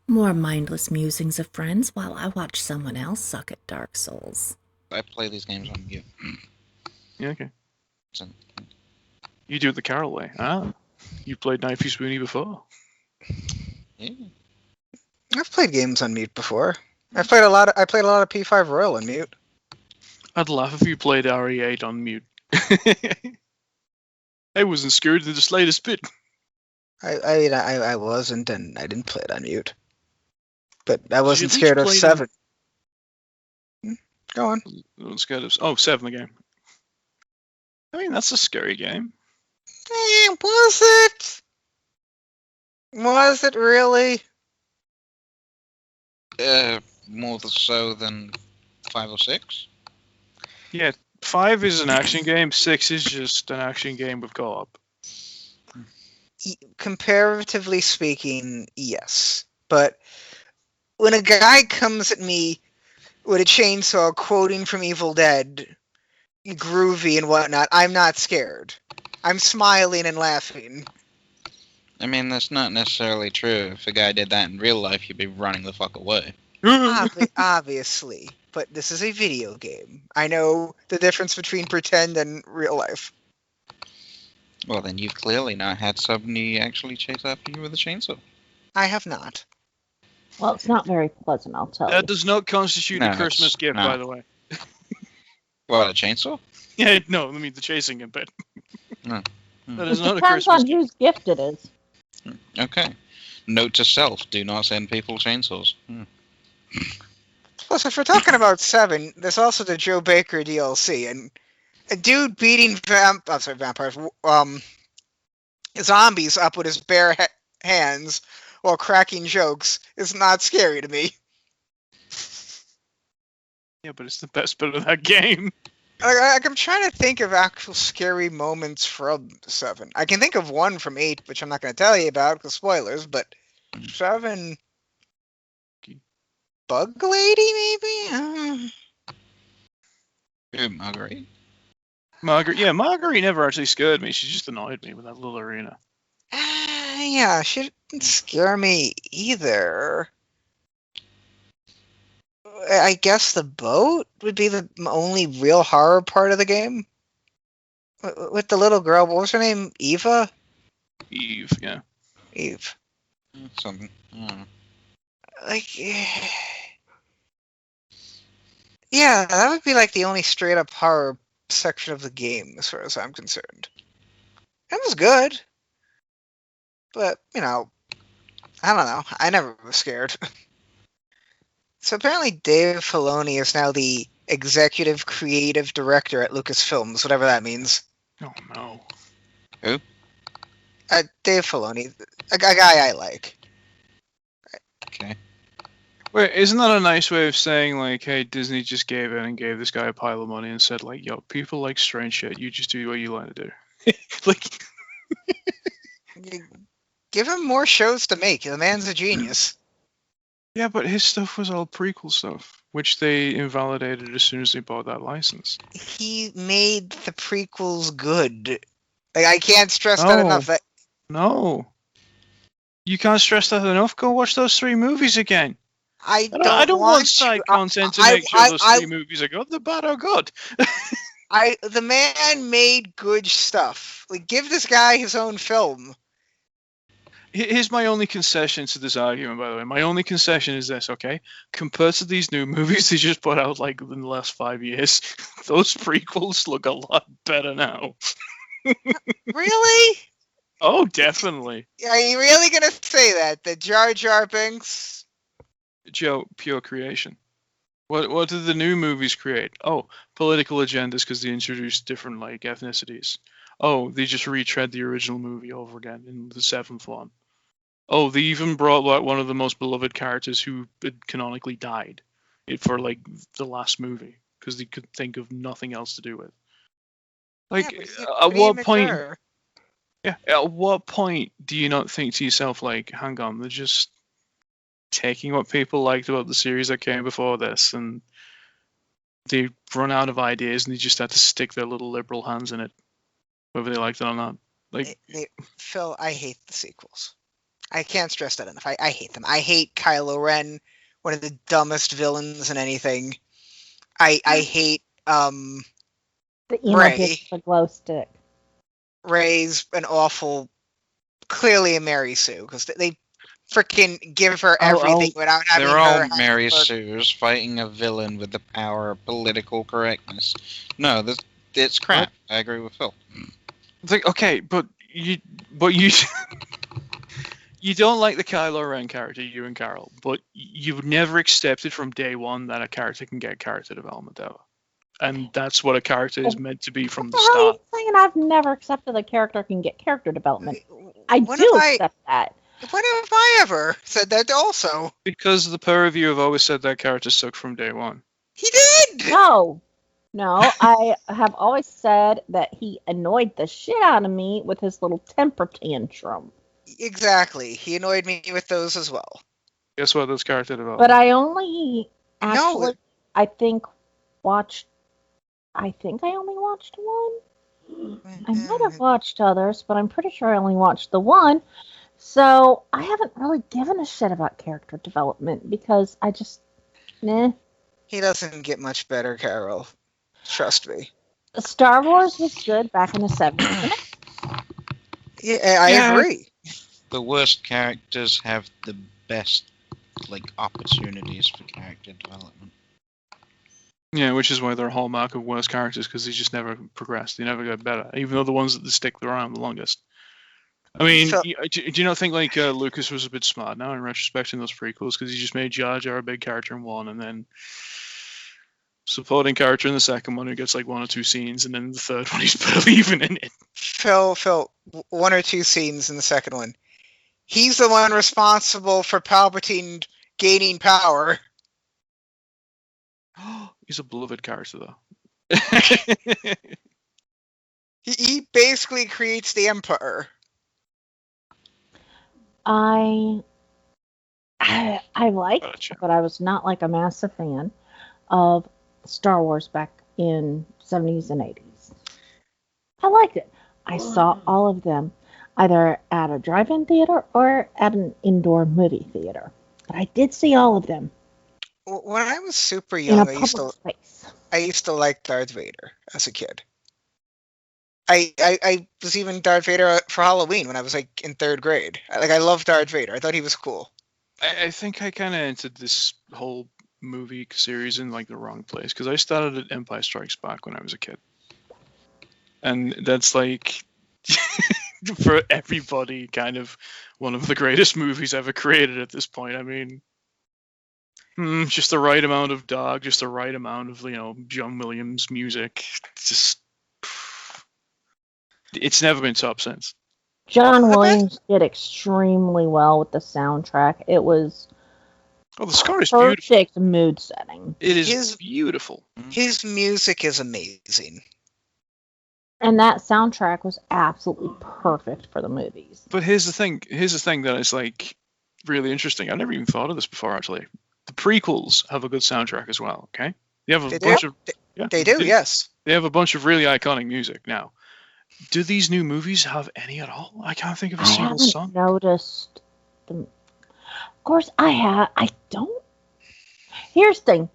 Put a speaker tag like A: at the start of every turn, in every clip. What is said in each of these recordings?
A: More mindless musings of friends while I watch someone else suck at Dark Souls.
B: I play these games on mute.
C: Yeah, okay.
B: So,
C: You do it the Carol way. Ah, you played Knifey Spoony before.
B: yeah.
D: I've played games on mute before. I played a lot of P5 Royal on mute.
C: I'd laugh if you played RE8 on mute. I wasn't scared in the slightest bit.
D: I wasn't, and I didn't play it on mute. But I
C: you
D: wasn't
C: at least
D: scared of
C: play
D: 7. Go on.
C: I wasn't scared of 7 the game. I mean, that's a scary game.
D: Was it? Was it really?
B: More so than 5 or 6.
C: Yeah, 5 is an action game. 6 is just an action game with co-op.
D: Comparatively speaking, yes. But when a guy comes at me with a chainsaw quoting from Evil Dead, groovy and whatnot, I'm not scared. I'm smiling and laughing.
B: I mean, that's not necessarily true. If a guy did that in real life, you'd be running the fuck away.
D: Obviously. But this is a video game. I know the difference between pretend and real life.
B: Well, then you've clearly not had somebody actually chase after you with a chainsaw.
D: I have not.
E: Well, it's not very pleasant, I'll tell you.
C: That does not constitute a Christmas gift, by the way.
B: What, a chainsaw?
C: Yeah, no, I mean the chasing a bit.
B: No.
C: That is
E: It
C: not a
E: depends
C: Christmas
E: on
C: gift.
E: whose gift it is.
B: Okay. Note to self, do not send people chainsaws.
D: Plus, if we're talking about 7, there's also the Joe Baker DLC, and a dude beating vampires, zombies up with his bare hands while cracking jokes is not scary to me.
C: Yeah, but it's the best bit of that game.
D: I'm trying to think of actual scary moments from 7. I can think of one from 8, which I'm not going to tell you about because spoilers, but 7... Bug Lady, maybe?
B: Who, Marguerite?
C: Marguerite never actually scared me. She just annoyed me with that little arena.
D: Yeah, she didn't scare me either. I guess the boat would be the only real horror part of the game. With the little girl, what was her name? Eva?
C: Eve, yeah.
D: Eve.
B: Something. I don't know.
D: Like, yeah, that would be like the only straight up horror section of the game, as far as I'm concerned. It was good, but I don't know. I never was scared. So apparently, Dave Filoni is now the executive creative director at Lucasfilms, whatever that means.
C: Oh no.
B: Who?
D: Dave Filoni, a guy I like.
B: Okay.
C: Wait, isn't that a nice way of saying, like, hey, Disney just gave in and gave this guy a pile of money and said, like, yo, people like strange shit, you just do what you like to do. Like,
D: Give him more shows to make. The man's a genius.
C: yeah, but his stuff was all prequel stuff, which they invalidated as soon as they bought that license.
D: He made the prequels good. Like, I can't stress that enough.
C: No. You can't stress that enough. Go watch those 3 movies again.
D: I
C: don't want side content to make sure those 3 movies are good. They're bad or good.
D: The man made good stuff. Like, give this guy his own film.
C: Here's my only concession to this argument, by the way. My only concession is this, okay? Compared to these new movies they just put out, like, in the last 5 years, those prequels look a lot better now.
D: Really?
C: Oh, definitely.
D: Are you really gonna say that? The Jar Jar Binks?
C: Joe, pure creation. What did the new movies create? Oh, political agendas because they introduced different, like, ethnicities. Oh, they just retread the original movie over again in the 7th one. Oh, they even brought, like, one of the most beloved characters who had canonically died for, like, the last movie because they could think of nothing else to do with. Like, at what point? Yeah, at what point do you not think to yourself, like, hang on, they're just taking what people liked about the series that came before this, and they run out of ideas, and they just had to stick their little liberal hands in it, whether they liked it or not. Like,
D: Phil, I hate the sequels. I can't stress that enough. I hate them. I hate Kylo Ren, one of the dumbest villains in anything. I hate
E: The emo
D: Ray.
E: bitch with the glow stick.
D: Ray's an awful, clearly a Mary Sue, because they freaking give her everything without having
B: They're
D: her
B: all
D: have
B: Mary
D: her-
B: Sues fighting a villain with the power of political correctness. No, it's crap. I agree with Phil.
C: It's like, okay, but you you don't like the Kylo Ren character, you and Carol, but you've never accepted from day one that a character can get character development ever. And that's what a character is meant to be from
E: What
C: the
E: the hell are
C: start.
E: you saying? I've never accepted a character can get character development. I
D: When
E: do
D: have I-
E: accept that.
D: When have I ever said that also?
C: Because the pair of you have always said that character sucked from day one.
D: He did!
E: No, I have always said that he annoyed the shit out of me with his little temper tantrum.
D: Exactly. He annoyed me with those as well.
C: Guess what? Those character development.
E: But I only actually,
D: No.
E: I think I only watched one. I might have watched others, but I'm pretty sure I only watched the one. So I haven't really given a shit about character development because I just, nah.
D: He doesn't get much better, Carol. Trust me.
E: Star Wars was good back in the 70s.
D: Yeah, I
C: Yeah.
D: agree.
B: The worst characters have the best opportunities for character development.
C: Yeah, which is why they're a hallmark of worst characters, because they just never progress. They never get better, even though the ones that stick around the longest. I mean,
D: So-
C: do you not think like Lucas was a bit smart now in retrospect in those prequels, because he just made Jar Jar a big character in one, and then supporting character in the second one who gets like one or two scenes, and then the third one he's barely even in it.
D: Phil, one or two scenes in the second one. He's the one responsible for Palpatine gaining power.
C: He's a beloved character though.
D: He basically creates the Emperor.
E: I liked,
C: Gotcha.
E: but I was not like a massive fan of Star Wars back in 70s and 80s. I liked it. I saw all of them either at a drive-in theater or at an indoor movie theater. But I did see all of them
D: When I was super
E: in a
D: young,
E: public space.
D: I used to like Darth Vader as a kid. I was even Darth Vader for Halloween when I was like in third grade. I loved Darth Vader. I thought he was cool.
C: I think I kind of entered this whole movie series in like the wrong place, because I started at Empire Strikes Back when I was a kid, and that's like for everybody kind of one of the greatest movies ever created at this point. I mean, just the right amount of dog, just the right amount of John Williams music. It's never been top since.
E: John Williams did extremely well with the soundtrack. It was
C: Oh, the score is beautiful.
E: perfect mood setting.
C: It is
D: His-
C: beautiful.
D: His music is amazing.
E: And that soundtrack was absolutely perfect for the movies.
C: But here's the thing. Here's the thing that is like really interesting. I never even thought of this before. Actually, the prequels have a good soundtrack as well. Okay, they have a
D: They
C: bunch
D: do?
C: of yeah,
D: They do, yes.
C: They have a bunch of really iconic music. Now, do these new movies have any at all? I can't think of a
E: I
C: single
E: haven't
C: song.
E: noticed them. Of course, I don't. Here's the thing.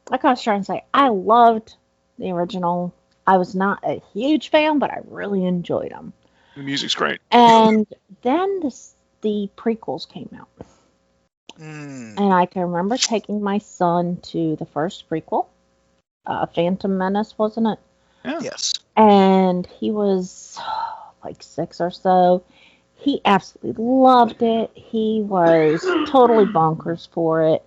E: Like I was trying to say, I loved the original. I was not a huge fan, but I really enjoyed them.
C: The music's great.
E: And then the prequels came out.
D: Mm.
E: And I can remember taking my son to the first prequel. Phantom Menace, wasn't it?
C: Yeah.
D: Yes.
E: And he was like 6 or so. He absolutely loved it. He was totally bonkers for it.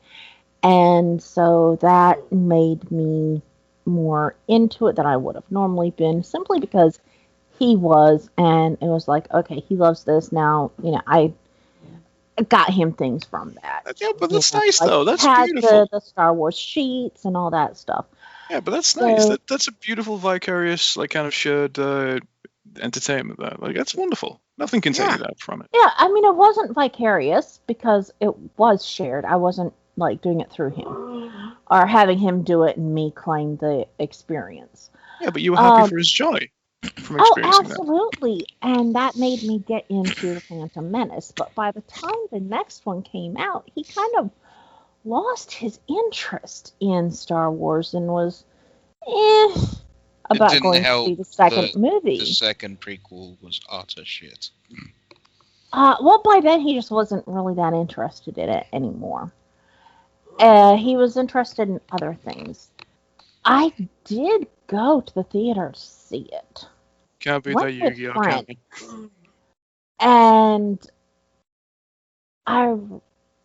E: And so that made me more into it than I would have normally been, simply because he was, and it was like, okay, he loves this now. I got him things from that.
C: Yeah, but that's
E: You know,
C: nice
E: like,
C: though. That's
E: had
C: beautiful.
E: the Star Wars sheets and all that stuff.
C: Yeah, but that's nice.
E: So-
C: That's a beautiful vicarious, like kind of shared entertainment there. Like that's wonderful. Nothing can take
D: Yeah.
C: that from it.
E: Yeah, I mean, it wasn't vicarious because it was shared. I wasn't like doing it through him or having him do it and me claim the experience.
C: Yeah, but you were happy
E: Um,
C: for his joy. from
E: Oh,
C: experiencing that.
E: absolutely. And that made me get into the Phantom Menace. But by the time the next one came out, he kind of lost his interest in Star Wars and was
B: It
E: about
B: didn't
E: going to
B: help
E: see the second
B: the
E: movie.
B: second prequel was utter shit.
E: Well, by then he just wasn't really that interested in it anymore. He was interested in other things. I did go to the theater to see it.
C: Can't beat
E: Went
C: that
E: with
C: Yu-Gi-Oh!
E: friends.
C: Can we?
E: And I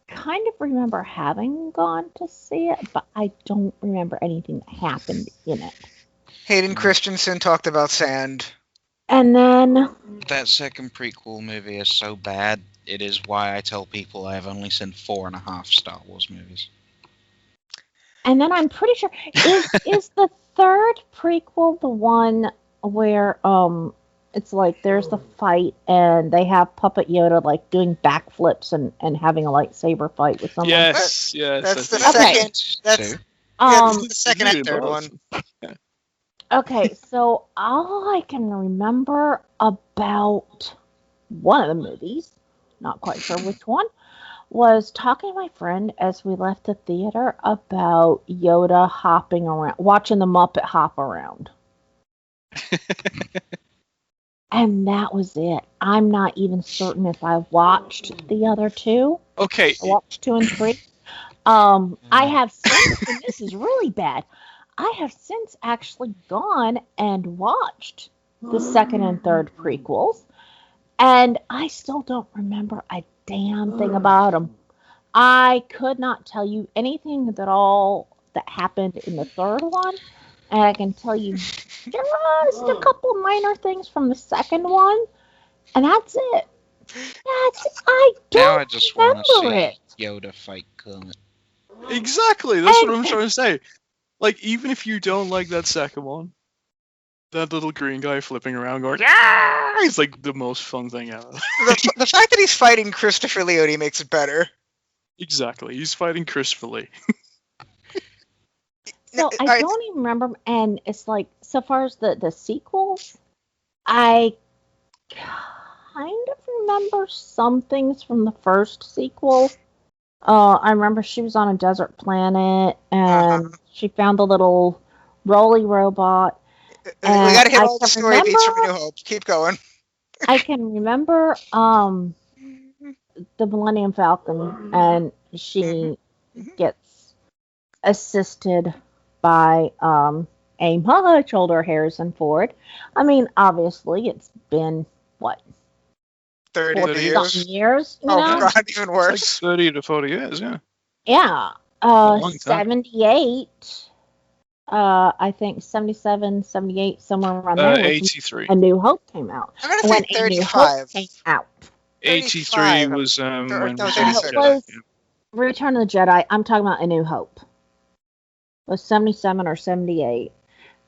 E: kind of remember having gone to see it, but I don't remember anything that happened in it.
D: Hayden Christensen talked about sand.
E: And then,
B: That second prequel movie is so bad, it is why I tell people I have only seen 4.5 Star Wars movies.
E: I'm pretty sure is the third prequel the one where it's like there's the fight and they have Puppet Yoda like doing backflips and having a lightsaber fight with someone.
C: Yes, yes.
D: That's the
C: I think-
D: second. That's
B: Two.
D: yeah, this is the
C: It's
D: second
C: really
D: and third one.
C: awesome.
E: Okay, so all I can remember about one of the movies, not quite sure which one, was talking to my friend as we left the theater about Yoda hopping around, watching the Muppet hop around. And that was it. I'm not even certain if I watched the other two.
C: Okay,
E: I watched 2 and 3. I have since, and this is really bad, I have since actually gone and watched the second and third prequels, and I still don't remember a damn thing about them. I could not tell you anything at all that happened in the third one, and I can tell you just a couple minor things from the second one, and that's it. I don't
B: Now I just want to
E: remember
B: see
E: it.
B: Yoda fight Kermit.
C: exactly. That's what I'm trying to say. Like, even if you don't like that second one, that little green guy flipping around going, yeah, it's like the most fun thing ever.
D: The fact that he's fighting Christopher Leone makes it better.
C: Exactly. He's fighting Christopher Lee.
E: So I don't even remember, and it's like so far as the sequels, I kind of remember some things from the first sequel. I remember she was on a desert planet and she found the little Rolly robot.
D: We gotta hit
E: I
D: all the
E: can
D: story beats from A
E: remember-
D: New Hope. Keep going.
E: I can remember the Millennium Falcon, and she gets assisted by a much older Harrison Ford. I mean, obviously, it's been what
D: 30
C: 40
D: years.
E: something years, you
D: Oh
E: know?
D: god, even
C: It's like
D: worse.
C: 30 to 40 years, yeah.
E: Yeah,
C: long time.
E: 78. I think 77, 78, somewhere around there. Was
C: 83.
E: A New Hope came out.
D: I'm gonna
E: When
D: say
E: A New Hope
D: 35.
E: came out,
C: 83
D: 35.
C: was
D: Or-
C: when
D: no,
C: Return of
D: 36.
C: the
E: It
C: Jedi.
E: was-
C: Yeah.
E: Return of the Jedi. I'm talking about A New Hope. It was 77 or 78,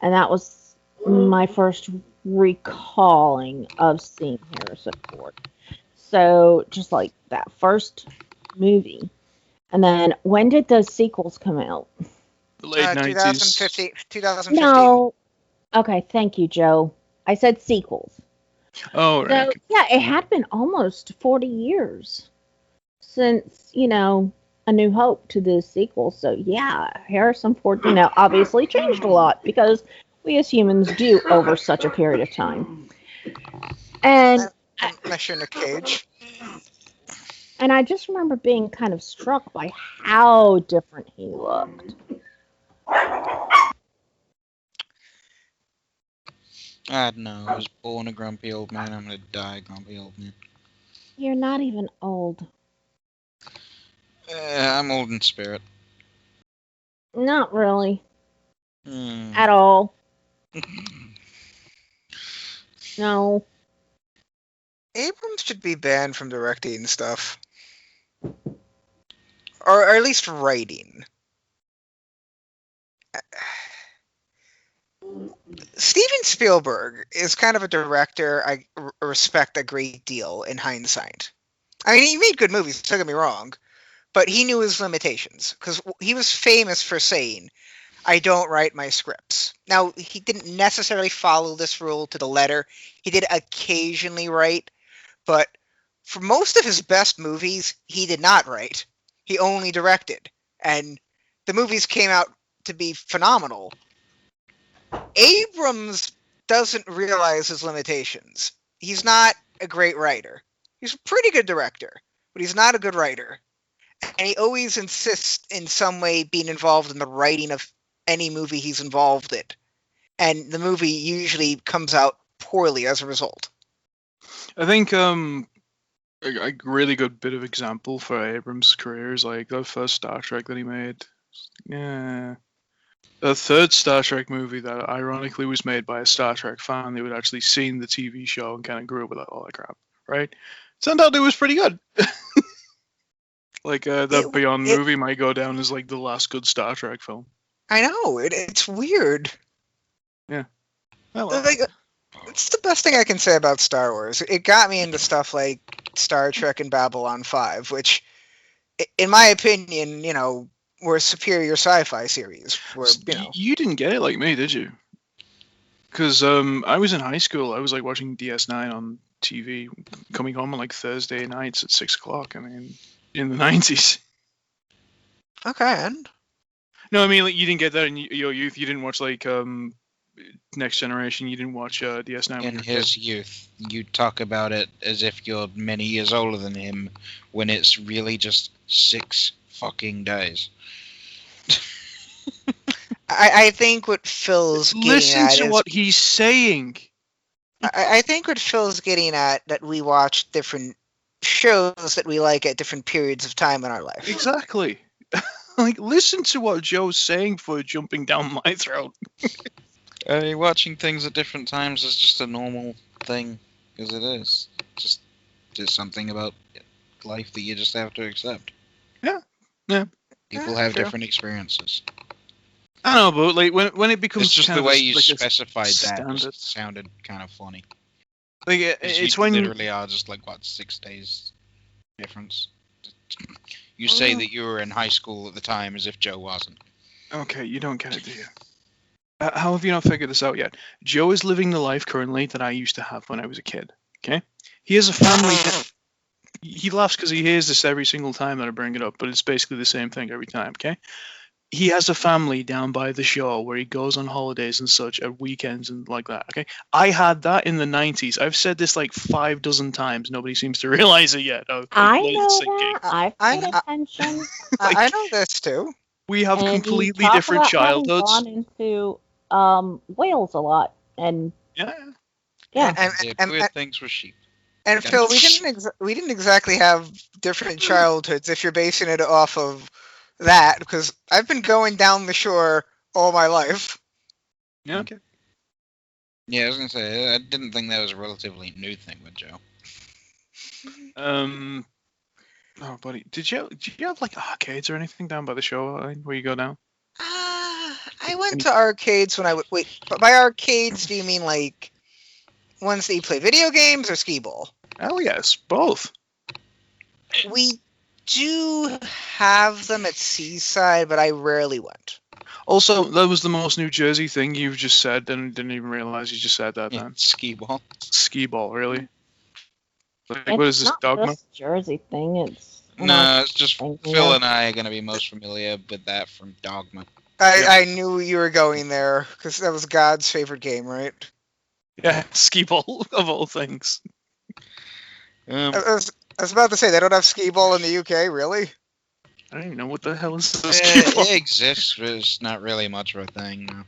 E: and that was my first recalling of seeing Harrison Ford. So just like that first movie, and then when did those sequels come out?
C: The late 90s.
D: 2015.
E: No. Okay, thank you, Joe. I said sequels.
C: Oh,
E: So
C: right. Okay.
E: yeah, it had been almost 40 years since A New Hope to the sequel. So yeah, Harrison Ford, obviously changed a lot because we as humans do over such a period of time. And
D: Unless you're Nick Cage.
E: I just remember being kind of struck by how different he looked.
B: I don't know. I was born a grumpy old man. I'm gonna die a grumpy old man.
E: You're not even old.
B: I'm old in spirit.
E: Not really.
B: Hmm.
E: At all. No.
D: Abrams should be banned from directing stuff. Or at least writing. Steven Spielberg is kind of a director I respect a great deal in hindsight. I mean, he made good movies, don't get me wrong, but he knew his limitations because he was famous for saying, I don't write my scripts. Now, he didn't necessarily follow this rule to the letter. He did occasionally write, but for most of his best movies, he did not write. He only directed. And the movies came out to be phenomenal. Abrams doesn't realize his limitations. He's not a great writer. He's a pretty good director, but he's not a good writer. And he always insists in some way being involved in the writing of any movie he's involved in. And the movie usually comes out poorly as a result.
C: I think a really good bit of example for Abrams' career is like the first Star Trek that he made. Yeah. The third Star Trek movie that ironically was made by a Star Trek fan who had actually seen the TV show and kind of grew up with all that crap, right? Turned out it was pretty good. Like that Beyond movie might go down as like the last good Star Trek film.
D: I know, it's weird.
C: Yeah.
D: Like, it's the best thing I can say about Star Wars. It got me into stuff like Star Trek and Babylon 5, which, in my opinion, were superior sci-fi series.
C: You didn't get it like me, did you? Because I was in high school. I was like watching DS9 on TV, coming home on like Thursday nights at 6 o'clock. I mean, in the 90s.
D: Okay. And?
C: No, I mean, like, you didn't get that in your youth. You didn't watch like Next Generation. You didn't watch DS9.
B: In his youth, you talk about it as if you're many years older than him, when it's really just 6 fucking days.
D: I think what Phil's getting
C: Listen
D: at
C: to
D: is
C: what he's saying.
D: I think what Phil's getting at that we watch different shows that we like at different periods of time in our life.
C: Exactly. Like, listen to what Joe's saying for jumping down my throat.
B: Watching things at different times is just a normal thing, because it is. Just something about life that you just have to accept.
C: Yeah.
B: People have different experiences.
C: I know, but like when it becomes
B: It's just
C: kind
B: the
C: of
B: way
C: a-
B: you
C: like a
B: specified that
C: standard.
B: just sounded kind of funny.
C: Like
B: 'Cause
C: it's
B: you
C: when
B: literally are just like, what, 6 days difference? You say that you were in high school at the time as if Joe wasn't.
C: Okay, you don't get it, do you? How have you not figured this out yet? Joe is living the life currently that I used to have when I was a kid. Okay, he has a family. He laughs because he hears this every single time that I bring it up, but it's basically the same thing every time. Okay, he has a family down by the shore where he goes on holidays and such at weekends and like that. Okay, I had that in the 90s. I've said this like 5 dozen times. Nobody seems to realize it yet.
E: I know that. I've paid attention.
D: I know this too.
C: We have
E: And you
C: completely
E: talk
C: different
E: about having
C: childhoods.
E: gone into Wales a lot, and
C: Yeah.
B: Did
D: And
B: weird things with sheep.
D: And
B: Yeah.
D: Phil, we didn't exactly have different childhoods if you're basing it off of that, because I've been going down the shore all my life.
C: Yeah. Okay.
B: Yeah, I was gonna say, I didn't think that was a relatively new thing with Joe.
C: Oh, buddy, did you have like arcades or anything down by the shore where you go down?
D: I went to arcades when I would wait. But by arcades, do you mean like ones that you play video games or skee ball?
C: Oh yes, both.
D: We do have them at Seaside, but I rarely went.
C: Also, that was the most New Jersey thing you've just said, and didn't even realize you just said that.
B: Yeah,
C: Then
B: skee ball.
C: skee ball, really? Like,
E: it's
C: what is this
E: not
C: dogma?
E: just Jersey thing. It's
B: No, it's just
E: thing,
B: Phil
E: yeah.
B: and I are gonna be most familiar with that from Dogma.
D: I knew you were going there because that was God's favorite game, right?
C: Yeah, skee ball of all things.
D: I was about to say they don't have skee ball in the UK, really?
C: I don't even know what the hell is this skee ball.
B: It exists, but it's not really much of a thing. No.